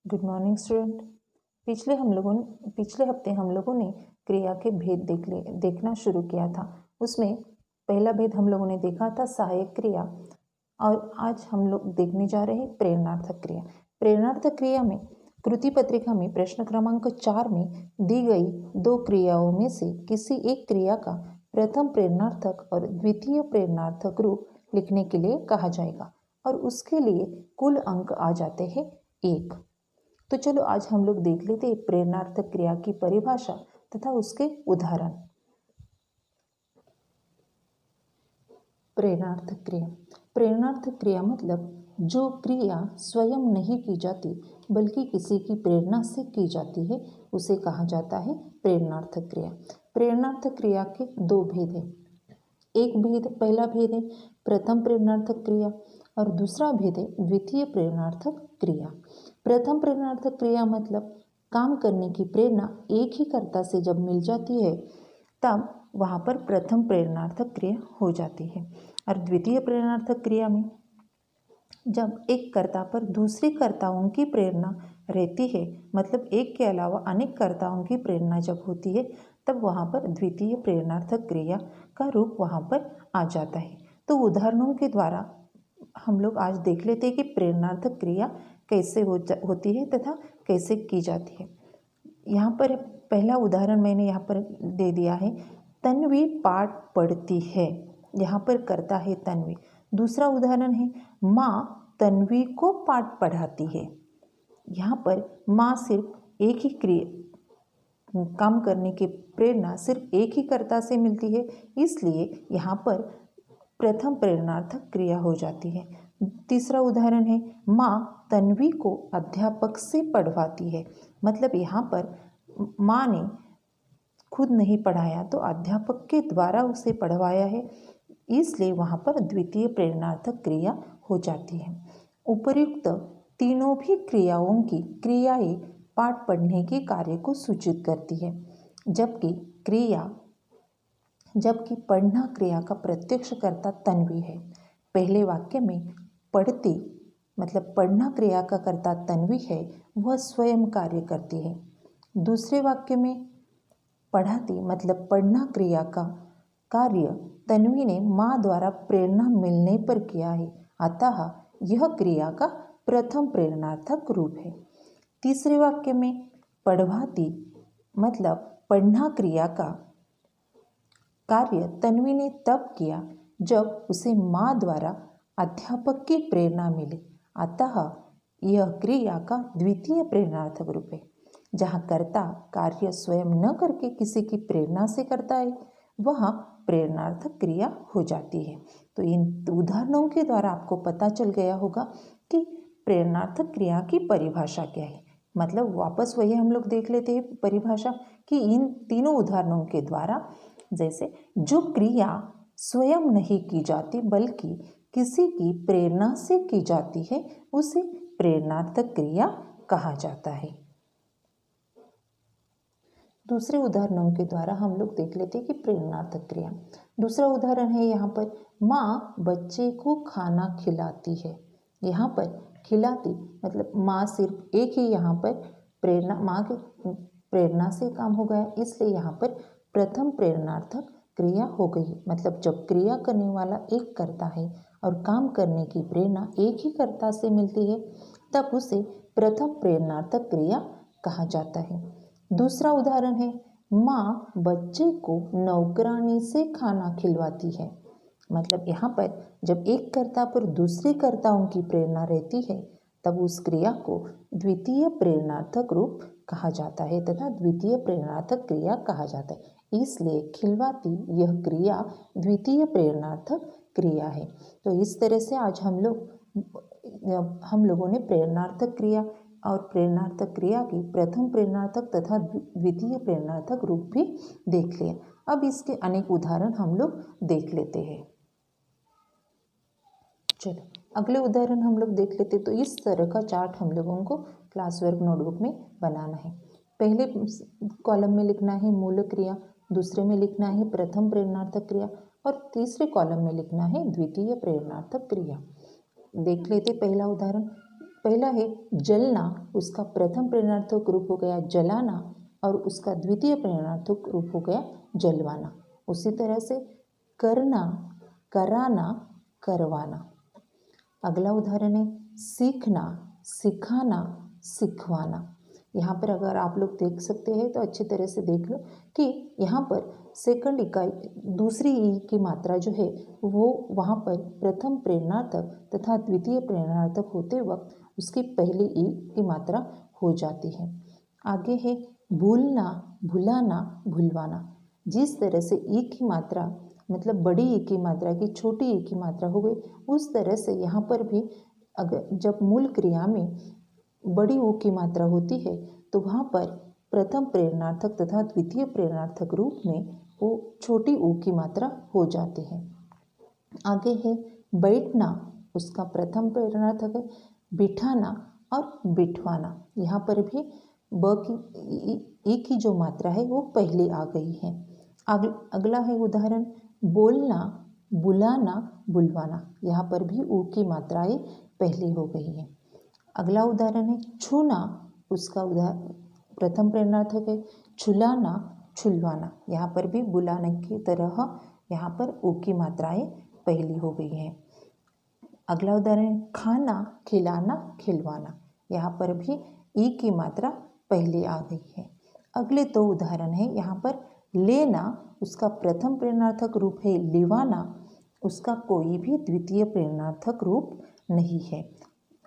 Good morning student. पिछले हफ्ते हम लोगों ने क्रिया के भेद देखना शुरू किया था। उसमें पहला भेद हम लोगों ने देखा था सहायक क्रिया, और आज हम लोग देखने जा रहे हैं प्रेरणार्थक क्रिया। प्रेरणार्थक क्रिया में कृति पत्रिका में प्रश्न क्रमांक 4 में दी गई दो क्रियाओं में से किसी एक क्रिया का प्रथम प्रेरणार्थक और द्वितीय प्रेरणार्थक रूप लिखने के लिए कहा जाएगा, और उसके लिए कुल अंक आ जाते हैं 1। तो चलो आज हम लोग देख लेते हैं प्रेरणार्थक क्रिया की परिभाषा तथा उसके उदाहरण। प्रेरणार्थक क्रिया। प्रेरणार्थक क्रिया मतलब जो क्रिया स्वयं नहीं की जाती बल्कि किसी की प्रेरणा से की जाती है, उसे कहा जाता है प्रेरणार्थक क्रिया। प्रेरणार्थक क्रिया के दो भेद हैं। पहला भेद है प्रथम प्रेरणार्थक क्रिया और दूसरा भेद है द्वितीय प्रेरणार्थक क्रिया। प्रथम प्रेरणार्थक क्रिया मतलब काम करने की प्रेरणा एक ही कर्ता से जब मिल जाती है तब वहाँ पर प्रथम प्रेरणार्थक क्रिया हो जाती है। और द्वितीय प्रेरणार्थक क्रिया में जब एक कर्ता पर दूसरे कर्ताओं की प्रेरणा रहती है, मतलब एक के अलावा अनेक कर्ताओं की प्रेरणा जब होती है, तब वहाँ पर द्वितीय प्रेरणार्थक क्रिया का रूप वहाँ पर आ जाता है। तो उदाहरणों के द्वारा हम लोग आज देख लेते हैं कि प्रेरणार्थक क्रिया कैसे होती है तथा कैसे की जाती है। यहाँ पर पहला उदाहरण मैंने यहाँ पर दे दिया है, तन्वी पाठ पढ़ती है। यहाँ पर कर्ता है तन्वी। दूसरा उदाहरण है माँ तन्वी को पाठ पढ़ाती है। यहाँ पर माँ सिर्फ एक ही काम करने की प्रेरणा सिर्फ एक ही कर्ता से मिलती है, इसलिए यहाँ पर प्रथम प्रेरणार्थक क्रिया हो जाती है। तीसरा उदाहरण है माँ तन्वी को अध्यापक से पढ़वाती है। मतलब यहाँ पर माँ ने खुद नहीं पढ़ाया तो अध्यापक के द्वारा उसे पढ़वाया है, इसलिए वहाँ पर द्वितीय प्रेरणार्थक क्रिया हो जाती है। उपर्युक्त तीनों भी क्रियाओं की क्रियाएं पाठ पढ़ने के कार्य को सूचित करती है, जबकि पढ़ना क्रिया का प्रत्यक्ष कर्ता तन्वी है। पहले वाक्य में पढ़ती मतलब पढ़ना क्रिया का कर्ता तन्वी है, वह स्वयं कार्य करती है। दूसरे वाक्य में पढ़ाती मतलब पढ़ना क्रिया का कार्य तन्वी ने माँ द्वारा प्रेरणा मिलने पर किया है, अतः यह क्रिया का प्रथम प्रेरणार्थक रूप है। तीसरे वाक्य में पढ़वाती मतलब पढ़ना क्रिया का कार्य तन्वी ने तब किया जब उसे माँ द्वारा अध्यापक की प्रेरणा मिली, अतः यह क्रिया का द्वितीय प्रेरणार्थक रूप है। जहाँ कर्ता कार्य स्वयं न करके किसी की प्रेरणा से करता है, वह प्रेरणार्थक क्रिया हो जाती है। तो इन उदाहरणों के द्वारा आपको पता चल गया होगा कि प्रेरणार्थक क्रिया की परिभाषा क्या है। मतलब वापस वही हम लोग देख लेते हैं परिभाषा कि इन तीनों उदाहरणों के द्वारा, जैसे जो क्रिया स्वयं नहीं की जाती बल्कि किसी की प्रेरणा से की जाती है, उसे प्रेरणार्थक क्रिया कहा जाता है। दूसरे उदाहरणों के द्वारा हम लोग देख लेते हैं कि प्रेरणार्थक क्रिया। दूसरा उदाहरण है यहाँ पर माँ बच्चे को खाना खिलाती है। यहाँ पर खिलाती मतलब माँ सिर्फ एक ही यहाँ पर माँ की प्रेरणा से काम हो गया, इसलिए यहाँ पर प्रथम प्रेरणार्थक क्रिया हो गई। मतलब जब क्रिया करने वाला एक कर्ता है और काम करने की प्रेरणा एक ही कर्ता से मिलती है, तब उसे प्रथम प्रेरणार्थक क्रिया कहा जाता है। दूसरा उदाहरण है माँ बच्चे को नौकरानी से खाना खिलवाती है। मतलब यहाँ पर जब एक कर्ता पर दूसरे कर्ताओं की प्रेरणा रहती है, तब उस क्रिया को द्वितीय प्रेरणार्थक रूप कहा जाता है तथा द्वितीय प्रेरणार्थक क्रिया कहा जाता है, इसलिए खिलवाती यह क्रिया द्वितीय प्रेरणार्थक क्रिया है। तो इस तरह से आज हम लोगों ने प्रेरणार्थक क्रिया और प्रेरणार्थक क्रिया की प्रथम प्रेरणार्थक तथा द्वितीय प्रेरणार्थक रूप भी देख लिया। अब इसके अनेक उदाहरण हम लोग देख लेते हैं। चलो अगले उदाहरण हम लोग देख लेते। तो इस तरह का चार्ट हम लोगों को क्लास वर्क नोटबुक में बनाना है। पहले कॉलम में लिखना है मूल क्रिया, दूसरे में लिखना है प्रथम प्रेरणार्थक क्रिया और तीसरे कॉलम में लिखना है द्वितीय प्रेरणार्थक क्रिया। देख लेते पहला उदाहरण। पहला है जलना, उसका प्रथम प्रेरणार्थक रूप हो गया जलाना और उसका द्वितीय प्रेरणार्थक रूप हो गया जलवाना। उसी तरह से करना, कराना, करवाना। अगला उदाहरण है सीखना, सिखाना, सिखवाना। यहाँ पर अगर आप लोग देख सकते हैं तो अच्छी तरह से देख लो कि यहाँ पर सेकंड इकाई दूसरी ई की मात्रा जो है वो वहाँ पर प्रथम प्रेरणार्थक तथा द्वितीय प्रेरणार्थक होते वक्त उसकी पहली ई की मात्रा हो जाती है। आगे है भूलना, भुलाना, भुलवाना। जिस तरह से ई की मात्रा मतलब बड़ी ई की मात्रा की छोटी ई की मात्रा हो गई, उस तरह से यहाँ पर भी अगर जब मूल क्रिया में बड़ी ऊ की मात्रा होती है तो वहाँ पर प्रथम प्रेरणार्थक तथा द्वितीय प्रेरणार्थक रूप में वो छोटी ऊ की मात्रा हो जाती है। आगे है बैठना, उसका प्रथम प्रेरणार्थक है बिठाना और बिठवाना। यहाँ पर भी ब की ई की जो मात्रा है वो पहले आ गई है। अगला है उदाहरण बोलना, बुलाना, बुलवाना। यहाँ पर भी ऊ की मात्राएं पहली हो गई है। अगला उदाहरण है छूना, उसका प्रथम प्रेरणार्थक है छुलाना, छुलवाना। यहाँ पर भी बुलाने की तरह यहाँ पर ऊ की मात्राएं पहली हो गई हैं। अगला उदाहरण है खाना, खिलाना, खिलवाना। यहाँ पर भी ई की मात्रा पहली आ गई है। अगले दो उदाहरण है यहाँ पर लेना, उसका प्रथम प्रेरणार्थक रूप है लिवाना, उसका कोई भी द्वितीय प्रेरणार्थक रूप नहीं है।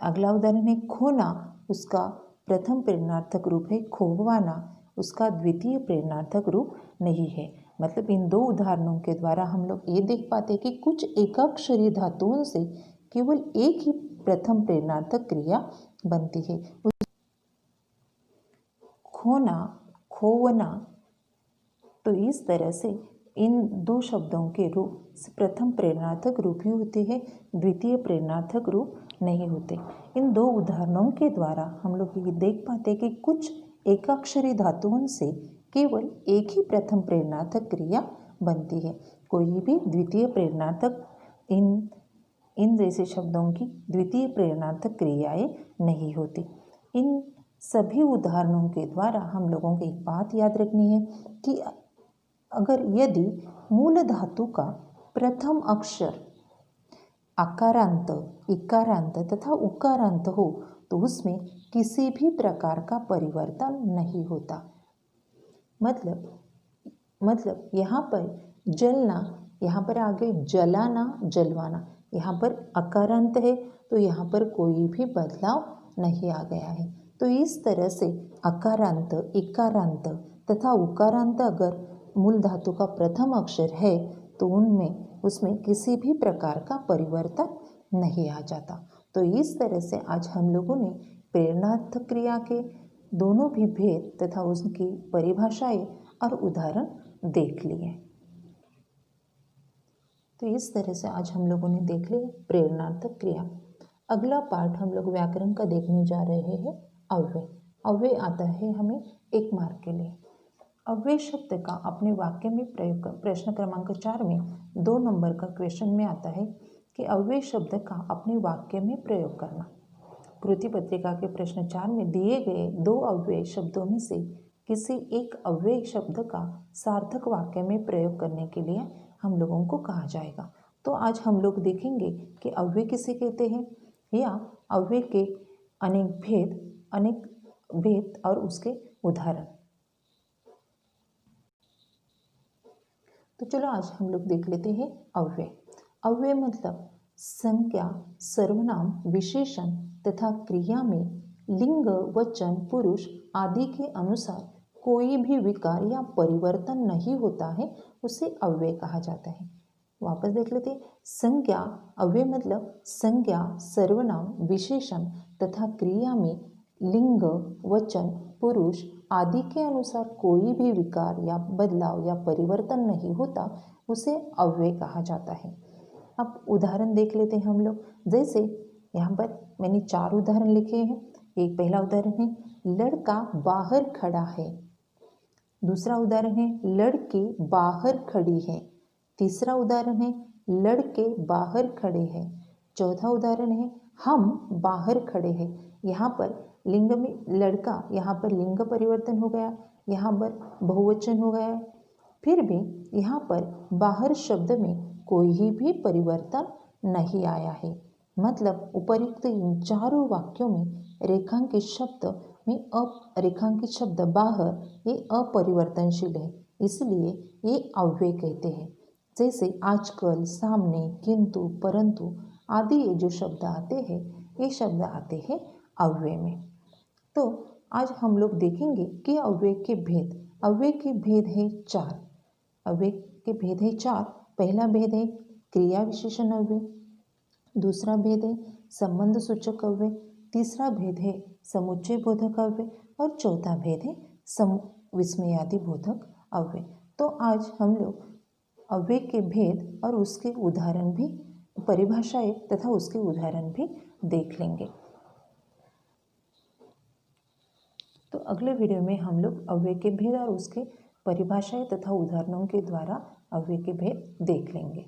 अगला उदाहरण है खोना, उसका प्रथम प्रेरणार्थक रूप है खोवाना, उसका द्वितीय प्रेरणार्थक रूप नहीं है। मतलब इन दो उदाहरणों के द्वारा हम लोग ये देख पाते हैं कि कुछ एकाक्षरी धातुओं से केवल एक ही प्रथम प्रेरणार्थक क्रिया बनती है। खोना, खोवना। तो इस तरह से इन दो शब्दों के रूप प्रथम प्रेरणार्थक रूप ही होते हैं, द्वितीय प्रेरणार्थक रूप नहीं होते। इन दो उदाहरणों के द्वारा हम लोग ये देख पाते हैं कि कुछ एकाक्षरी धातुओं से केवल एक ही प्रथम प्रेरणार्थक क्रिया बनती है। कोई भी द्वितीय प्रेरणार्थक इन जैसे शब्दों की द्वितीय प्रेरणार्थक क्रियाएं नहीं होती। इन सभी उदाहरणों के द्वारा हम लोगों को एक बात याद रखनी है कि अगर यदि मूल धातु का प्रथम अक्षर आकारांत, इकारांत तथा उकारांत हो तो उसमें किसी भी प्रकार का परिवर्तन नहीं होता। मतलब यहाँ पर जलना, यहाँ पर आगे जलाना, जलवाना। यहाँ पर अकारांत है तो यहाँ पर कोई भी बदलाव नहीं आ गया है। तो इस तरह से अकारांत, इकारांत तथा उकारांत अगर मूल धातु का प्रथम अक्षर है तो उसमें किसी भी प्रकार का परिवर्तन नहीं आ जाता। तो इस तरह से आज हम लोगों ने प्रेरणार्थक क्रिया के दोनों भी भेद तथा उसकी परिभाषाएं और उदाहरण देख लिए। तो इस तरह से आज हम लोगों ने देख लिया प्रेरणार्थक क्रिया। अगला पार्ट हम लोग व्याकरण का देखने जा रहे हैं अव्यय। अव्यय आता है हमें 1 मार्क के लिए। अव्यय शब्द का अपने वाक्य में प्रयोग कर प्रश्न क्रमांक 4 में 2 नंबर का क्वेश्चन में आता है कि अव्यय शब्द का अपने वाक्य में प्रयोग करना। कृति पत्रिका के प्रश्न 4 में दिए गए 2 अव्यय शब्दों में से किसी एक अव्यय शब्द का सार्थक वाक्य में प्रयोग करने के लिए हम लोगों को कहा जाएगा। तो आज हम लोग देखेंगे कि अव्यय किसे कहते हैं या अव्यय के अनेक भेद और उसके उदाहरण। तो चलो आज हम लोग देख लेते हैं अव्यय। अव्यय मतलब संज्ञा, सर्वनाम, विशेषण तथा क्रिया में लिंग, वचन, पुरुष आदि के अनुसार कोई भी विकार या परिवर्तन नहीं होता है, उसे अव्यय कहा जाता है। वापस देख लेते हैं। संज्ञा, अव्यय मतलब संज्ञा, सर्वनाम, विशेषण तथा क्रिया में लिंग, वचन, पुरुष आदि के अनुसार कोई भी विकार या बदलाव या परिवर्तन नहीं होता, उसे अव्यय कहा जाता है। अब उदाहरण देख लेते हैं हम लोग। जैसे यहाँ पर मैंने 4 उदाहरण लिखे हैं। एक पहला उदाहरण है लड़का बाहर खड़ा है। दूसरा उदाहरण है लड़की बाहर खड़ी है। तीसरा उदाहरण है लड़के बाहर खड़े हैं। चौथा उदाहरण है हम बाहर खड़े हैं। यहाँ पर लिंग में लड़का, यहाँ पर लिंग परिवर्तन हो गया, यहाँ पर बहुवचन हो गया। फिर भी यहाँ पर बाहर शब्द में कोई भी परिवर्तन नहीं आया है। मतलब उपयुक्त इन चारों वाक्यों में रेखांकित शब्द में रेखांकित शब्द बाहर ये अपरिवर्तनशील है, इसलिए ये अव्यय कहते हैं। जैसे आजकल, सामने, किंतु, परंतु आदि ये जो शब्द आते हैं, ये शब्द आते हैं अव्यय में। तो आज हम लोग देखेंगे कि अव्यय के भेद। अव्यय के भेद है 4। अव्यय के भेद है 4। पहला भेद है क्रिया विशेषण अव्यय, दूसरा भेद है संबंध सूचक अव्यय, तीसरा भेद है समुच्चय बोधक अव्यय और चौथा भेद है विस्मयादि बोधक अव्यय। तो आज हम लोग अव्यय के भेद और उसके उदाहरण भी, परिभाषाएं तथा उसके उदाहरण भी देख लेंगे। तो अगले वीडियो में हम लोग अव्यय के भेद और उसके परिभाषाएं तथा उदाहरणों के द्वारा अव्यय के भेद देख लेंगे।